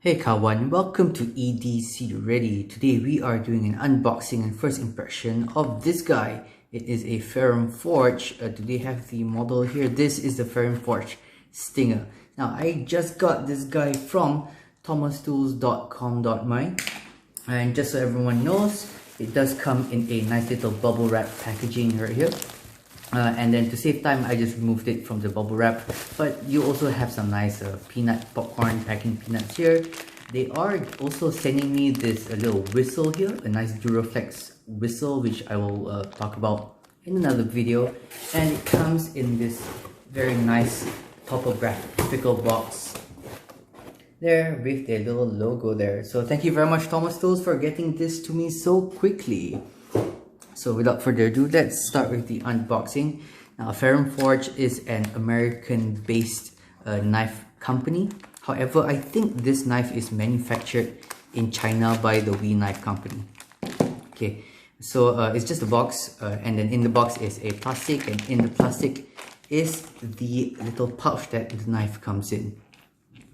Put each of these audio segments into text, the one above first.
Hey kawan, welcome to EDCReady. Today we are doing an unboxing and first impression of this guy. It is a Ferrum forge. Do they have the model here? This is the Ferrum forge Stinger. Now I just got this guy from thomastools.com.my, and just so everyone knows, it does come in a nice little bubble wrap packaging right here. And then to save time, I just removed it from the bubble wrap. But you also have some nice peanut popcorn packing peanuts here. They are also sending me this little whistle here, a nice Duraflex whistle, which I will talk about in another video. And it comes in this very nice topographical box there with their little logo there. So thank you very much, Thomas Tools, for getting this to me so quickly. So without further ado, let's start with the unboxing. Now, Ferrum Forge is an American-based knife company. However, I think this knife is manufactured in China by the We Knife Company. Okay, so it's just a box, and then in the box is a plastic, and in the plastic is the little pouch that the knife comes in.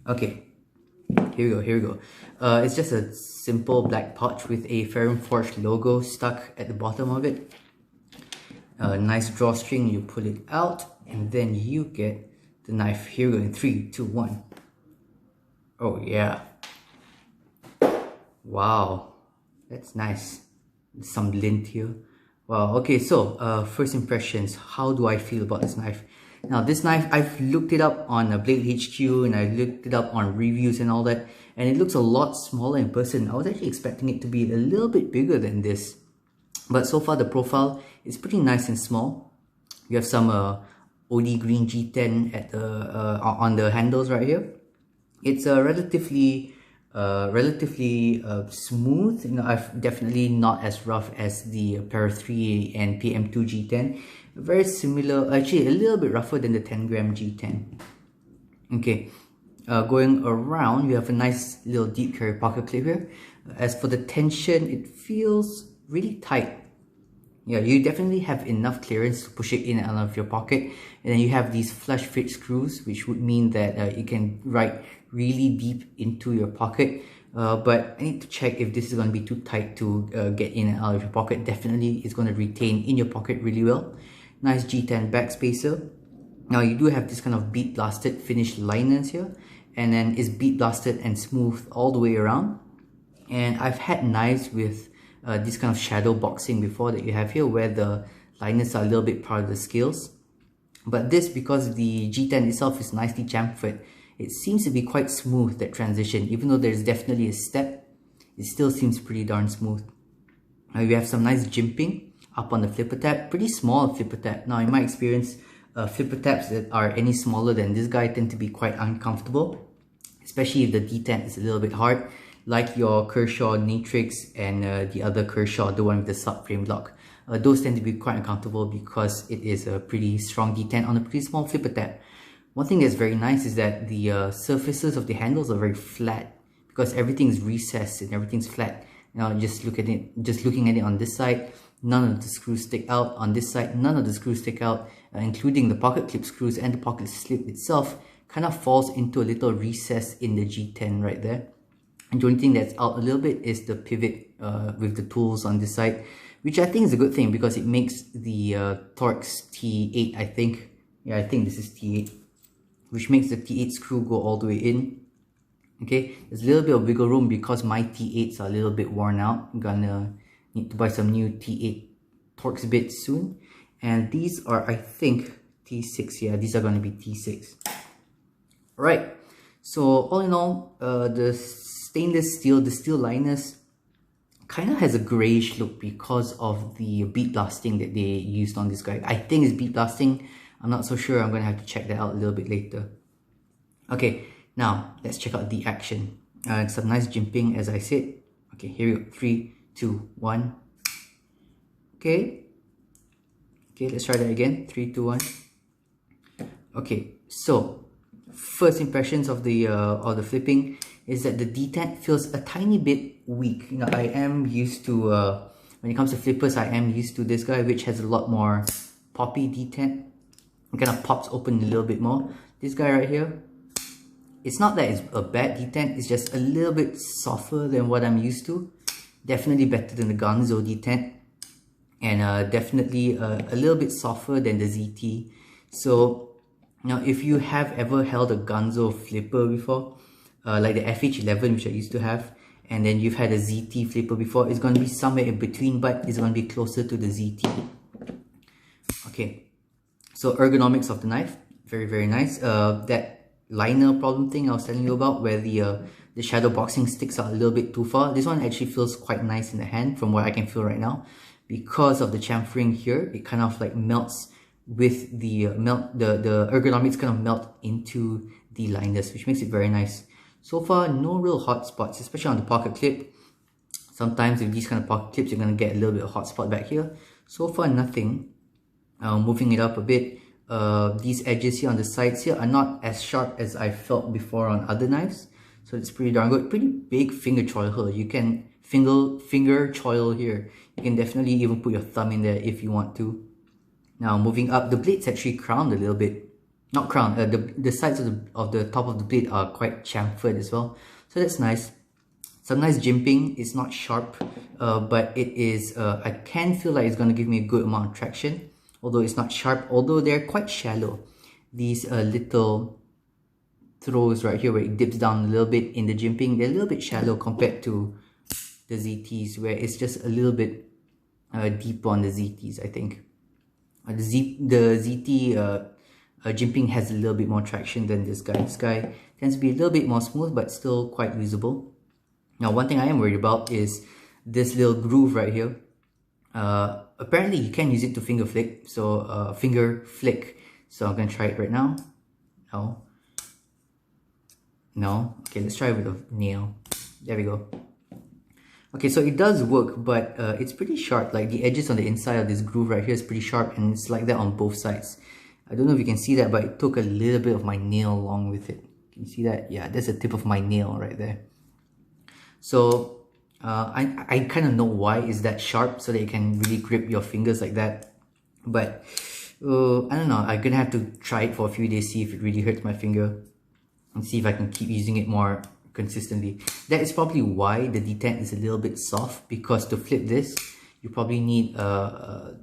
Okay. Here we go. It's just a simple black pouch with a Ferrum Forge logo stuck at the bottom of it. Nice drawstring, you pull it out and then you get the knife. Here we go in 3, 2, 1. Oh yeah. Wow, that's nice. Some lint here. Wow, okay, so first impressions. How do I feel about this knife? Now this knife, I've looked it up on Blade HQ and I looked it up on reviews and all that, and it looks a lot smaller in person. I was actually expecting it to be a little bit bigger than this, but so far the profile is pretty nice and small. You have some OD green G10 at the on the handles right here. It's relatively smooth. You know, I've definitely not as rough as the Para 3 and PM2 G10. Very similar, actually a little bit rougher than the 10-gram G10. Okay, going around, we have a nice little deep carry pocket clip here. As for the tension, it feels really tight. Yeah, you definitely have enough clearance to push it in and out of your pocket. And then you have these flush fit screws, which would mean that you can ride really deep into your pocket. But I need to check if this is going to be too tight to get in and out of your pocket. Definitely it's going to retain in your pocket really well. Nice G10 back spacer. Now you do have this kind of bead blasted finished liners here, and then it's bead blasted and smooth all the way around. And I've had knives with this kind of shadow boxing before that you have here, where the liners are a little bit part of the scales. But this, because the G10 itself is nicely chamfered, it seems to be quite smooth, that transition. Even though there's definitely a step, it still seems pretty darn smooth. Now we have some nice jimping up on the flipper tab, pretty small flipper tab. Now in my experience, flipper tabs that are any smaller than this guy tend to be quite uncomfortable, especially if the detent is a little bit hard, like your Kershaw Natrix and the other Kershaw, the one with the subframe lock. Those tend to be quite uncomfortable because it is a pretty strong detent on a pretty small flipper tab. One thing that's very nice is that the surfaces of the handles are very flat, because everything is recessed and everything's flat. Now just looking at it on this side, none of the screws stick out. On this side, none of the screws stick out, including the pocket clip screws, and the pocket slip itself kind of falls into a little recess in the G10 right there. And the only thing that's out a little bit is the pivot with the tools on this side, which I think is a good thing because it makes the Torx T8, I think. Yeah, I think this is T8, which makes the T8 screw go all the way in. Okay, there's a little bit of wiggle room because my T8s are a little bit worn out. I'm gonna need to buy some new T8 Torx bits soon. And these are, I think, T6. Yeah, these are going to be T6. Alright, so all in all, the stainless steel, the steel liners kind of has a grayish look because of the bead blasting that they used on this guy. I think it's bead blasting. I'm not so sure. I'm going to have to check that out a little bit later. Okay, now let's check out the action. Some nice jimping, as I said. Okay, here we go. 3, 2, 1. Okay, let's try that again. 3, 2, 1. Okay, so first impressions of the flipping is that the detent feels a tiny bit weak. You know, I am used to when it comes to flippers, I am used to this guy, which has a lot more poppy detent. It kind of pops open a little bit more. This guy right here It's not that it's a bad detent, it's just a little bit softer than what I'm used to. Definitely better than the Gonzo detent, and definitely a little bit softer than the ZT. So now if you have ever held a Gonzo flipper before, like the FH11 which I used to have, and then you've had a ZT flipper before, it's going to be somewhere in between, but it's going to be closer to the ZT. Okay, so ergonomics of the knife, very nice. That liner problem thing I was telling you about, where the shadow boxing sticks out a little bit too far, this one actually feels quite nice in the hand from what I can feel right now. Because of the chamfering here, it kind of like melts with the the ergonomics kind of melt into the liners, which makes it very nice. So far, no real hot spots, especially on the pocket clip. Sometimes with these kind of pocket clips, you're going to get a little bit of hot spot back here. So far, nothing. Moving it up a bit, these edges here on the sides here are not as sharp as I felt before on other knives. So it's pretty darn good. Pretty big finger choil here. You can finger choil here. You can definitely even put your thumb in there if you want to. Now moving up, the blade's actually crowned a little bit. Not crowned, the sides of the top of the blade are quite chamfered as well. So that's nice. Some nice jimping. It's not sharp, but it is, I can feel like it's going to give me a good amount of traction. Although it's not sharp, although they're quite shallow. These little throws right here where it dips down a little bit in the jimping, they're a little bit shallow compared to the ZTs, where it's just a little bit deep on the ZTs, I think. The ZT jimping has a little bit more traction than this guy. This guy tends to be a little bit more smooth, but still quite usable. Now, one thing I am worried about is this little groove right here. Apparently, you can use it to finger flick. So, finger flick. So, I'm going to try it right now. No. Okay, let's try it with a nail. There we go. Okay, so it does work, but it's pretty sharp. Like the edges on the inside of this groove right here is pretty sharp, and it's like that on both sides. I don't know if you can see that, but it took a little bit of my nail along with it. Can you see that? Yeah, that's the tip of my nail right there. So I kind of know why it's that sharp, so that you can really grip your fingers like that. But I don't know, I'm gonna have to try it for a few days, see if it really hurts my finger, and see if I can keep using it more consistently. That is probably why the detent is a little bit soft, because to flip this, you probably need a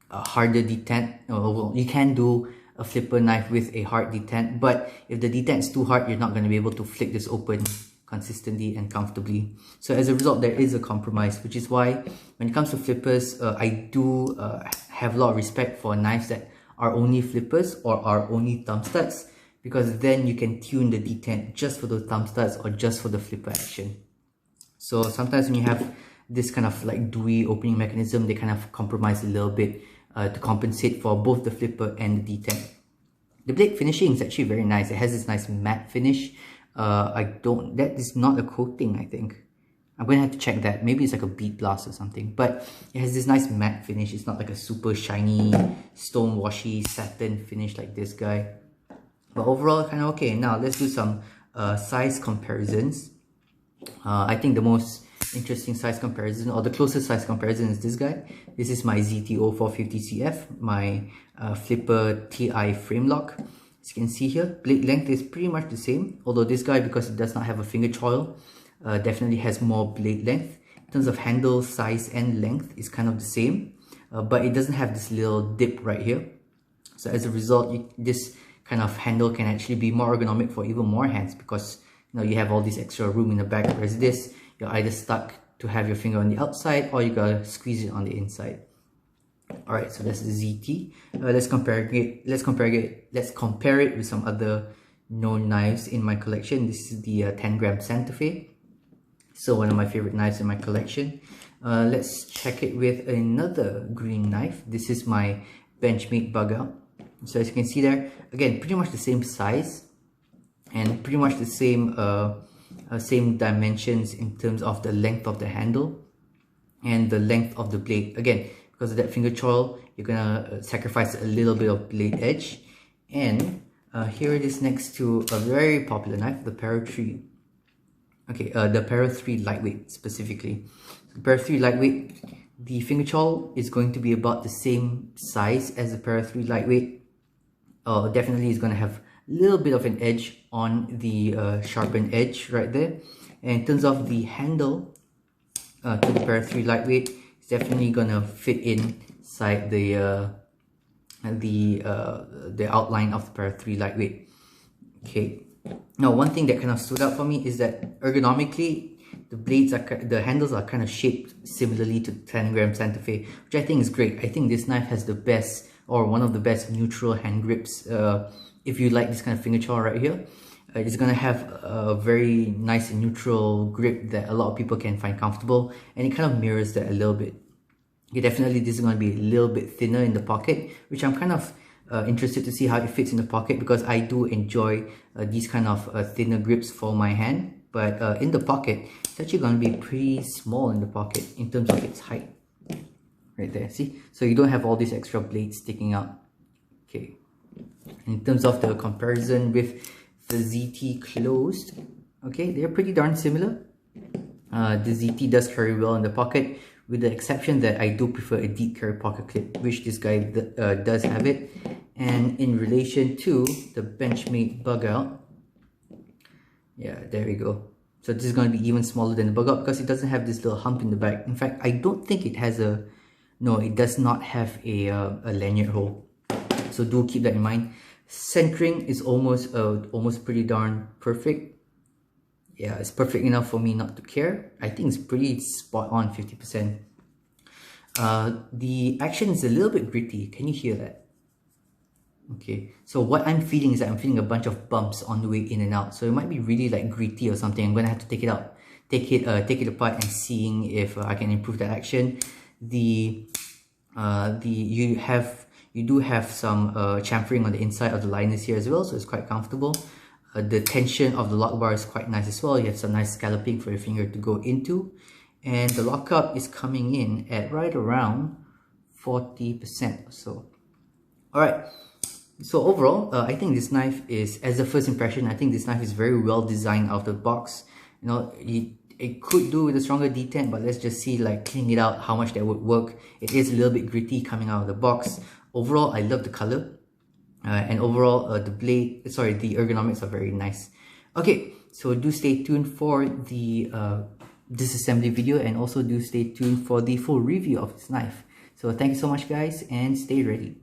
harder detent. Well, you can do a flipper knife with a hard detent, but if the detent is too hard, you're not going to be able to flick this open consistently and comfortably. So as a result, there is a compromise, which is why when it comes to flippers, I do have a lot of respect for knives that are only flippers or are only thumb studs, because then you can tune the detent just for the thumb studs or just for the flipper action. So sometimes when you have this kind of like dewy opening mechanism, they kind of compromise a little bit to compensate for both the flipper and the detent. The blade finishing is actually very nice. It has this nice matte finish. That is not a coating, I think. I'm gonna have to check that. Maybe it's like a bead blast or something. But it has this nice matte finish. It's not like a super shiny, stone-washy satin finish like this guy. But overall, kind of okay. Now let's do some size comparisons. I think the most interesting size comparison, or the closest size comparison, is this guy. This is my ZT0450CF, my flipper TI frame lock. As you can see here, blade length is pretty much the same, although this guy, because it does not have a finger choil, definitely has more blade length. In terms of handle size and length, it's kind of the same, but it doesn't have this little dip right here. So as a result, this kind of handle can actually be more ergonomic for even more hands, because you have all this extra room in the back, whereas this, you're either stuck to have your finger on the outside or you gotta squeeze it on the inside. Alright, so that's the ZT. Let's compare it with some other known knives in my collection. This is the 10-gram Santa Fe. So one of my favorite knives in my collection. Let's check it with another green knife. This is my Benchmade bug out. So as you can see there, again, pretty much the same size and pretty much the same same dimensions in terms of the length of the handle and the length of the blade. Again, because of that finger choil, you're gonna sacrifice a little bit of blade edge. And here it is next to a very popular knife, the Ferrum 3. Okay, the Ferrum 3 lightweight specifically. The Ferrum 3 lightweight, the finger choil is going to be about the same size as the Ferrum 3 lightweight. Definitely is going to have little bit of an edge on the sharpened edge right there. And in terms of the handle to the Para 3 lightweight, it's definitely gonna fit inside the outline of the Para 3 lightweight. Okay. Now, one thing that kind of stood out for me is that ergonomically, the handles are kind of shaped similarly to 10 gram Santa Fe, which I think is great. I think this knife has the best, or one of the best, neutral hand grips. If you like this kind of finger choil right here, it's gonna have a very nice and neutral grip that a lot of people can find comfortable, and it kind of mirrors that a little bit. Okay, definitely this is going to be a little bit thinner in the pocket, which I'm kind of interested to see how it fits in the pocket, because I do enjoy these kind of thinner grips for my hand. But in the pocket, it's actually going to be pretty small in the pocket in terms of its height. Right there, see? So you don't have all these extra blades sticking out. Okay. In terms of the comparison with the ZT closed, okay, they're pretty darn similar. The ZT does carry well in the pocket, with the exception that I do prefer a deep carry pocket clip, which this guy does have it. And in relation to the Benchmade bug out, yeah, there we go. So this is going to be even smaller than the bug out because it doesn't have this little hump in the back. In fact, I don't think it has a, no, it does not have a lanyard hole. So do keep that in mind. Centering is almost pretty darn perfect. Yeah, it's perfect enough for me not to care. I think it's pretty spot on, 50%. The action is a little bit gritty. Can you hear that? Okay, so what I'm feeling is that I'm feeling a bunch of bumps on the way in and out. So it might be really like gritty or something. I'm gonna have to take it out, take it apart, and seeing if I can improve that action. You do have some chamfering on the inside of the liners here as well, so it's quite comfortable. The tension of the lock bar is quite nice as well. You have some nice scalloping for your finger to go into, and the lockup is coming in at right around 40% or so. Alright, so overall, I think this knife is, as a first impression, I think this knife is very well designed out of the box. You know, it could do with a stronger detent, but let's just see, like, cleaning it out, how much that would work. It is a little bit gritty coming out of the box. Overall, I love the color. And overall, the ergonomics are very nice. Okay, so do stay tuned for the disassembly video, and also do stay tuned for the full review of this knife. So thank you so much, guys, and stay ready.